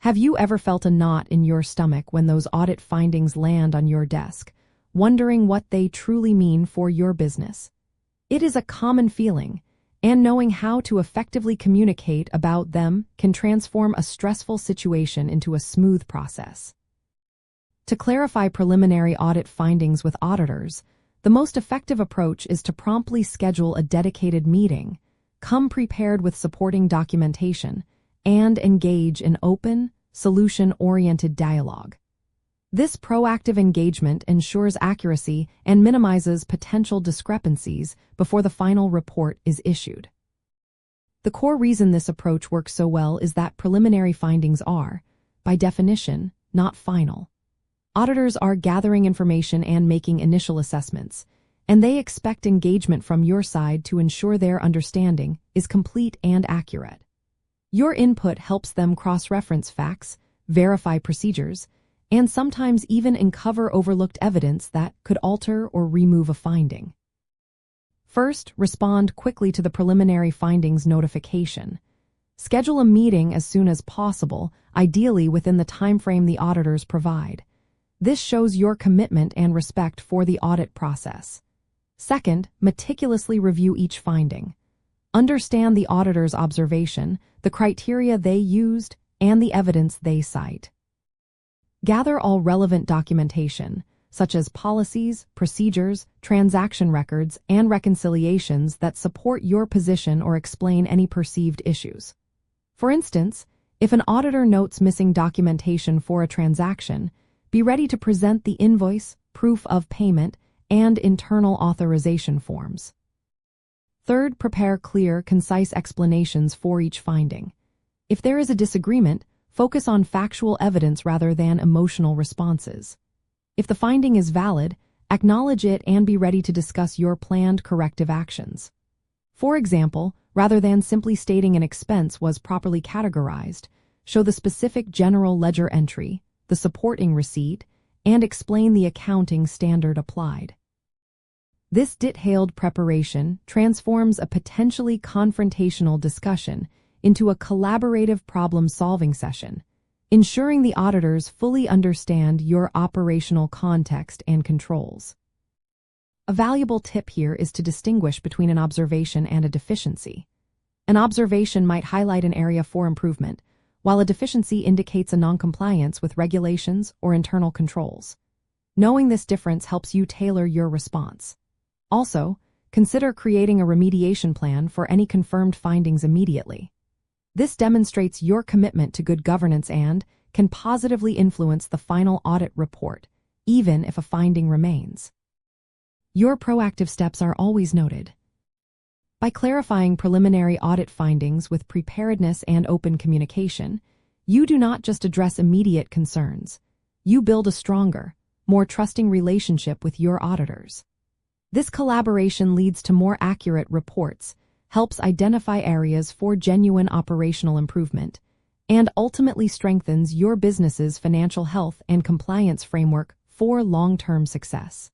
Have you ever felt a knot in your stomach when those audit findings land on your desk, wondering what they truly mean for your business? It is a common feeling, and knowing how to effectively communicate about them can transform a stressful situation into a smooth process. To clarify preliminary audit findings with auditors, the most effective approach is to promptly schedule a dedicated meeting, come prepared with supporting documentation, and engage in open, solution-oriented dialogue. This proactive engagement ensures accuracy and minimizes potential discrepancies before the final report is issued. The core reason this approach works so well is that preliminary findings are, by definition, not final. Auditors are gathering information and making initial assessments, and they expect engagement from your side to ensure their understanding is complete and accurate. Your input helps them cross-reference facts, verify procedures, and sometimes even uncover overlooked evidence that could alter or remove a finding. First, respond quickly to the preliminary findings notification. Schedule a meeting as soon as possible, ideally within the timeframe the auditors provide. This shows your commitment and respect for the audit process. Second, meticulously review each finding. Understand the auditor's observation, the criteria they used, and the evidence they cite. Gather all relevant documentation, such as policies, procedures, transaction records, and reconciliations that support your position or explain any perceived issues. For instance, if an auditor notes missing documentation for a transaction, be ready to present the invoice, proof of payment, and internal authorization forms. Third, prepare clear, concise explanations for each finding. If there is a disagreement, focus on factual evidence rather than emotional responses. If the finding is valid, acknowledge it and be ready to discuss your planned corrective actions. For example, rather than simply stating an expense was properly categorized, show the specific general ledger entry, the supporting receipt, and explain the accounting standard applied. This detailed preparation transforms a potentially confrontational discussion into a collaborative problem-solving session, ensuring the auditors fully understand your operational context and controls. A valuable tip here is to distinguish between an observation and a deficiency. An observation might highlight an area for improvement, while a deficiency indicates a noncompliance with regulations or internal controls. Knowing this difference helps you tailor your response. Also, consider creating a remediation plan for any confirmed findings immediately. This demonstrates your commitment to good governance and can positively influence the final audit report, even if a finding remains. Your proactive steps are always noted. By clarifying preliminary audit findings with preparedness and open communication, you do not just address immediate concerns. You build a stronger, more trusting relationship with your auditors. This collaboration leads to more accurate reports, helps identify areas for genuine operational improvement, and ultimately strengthens your business's financial health and compliance framework for long-term success.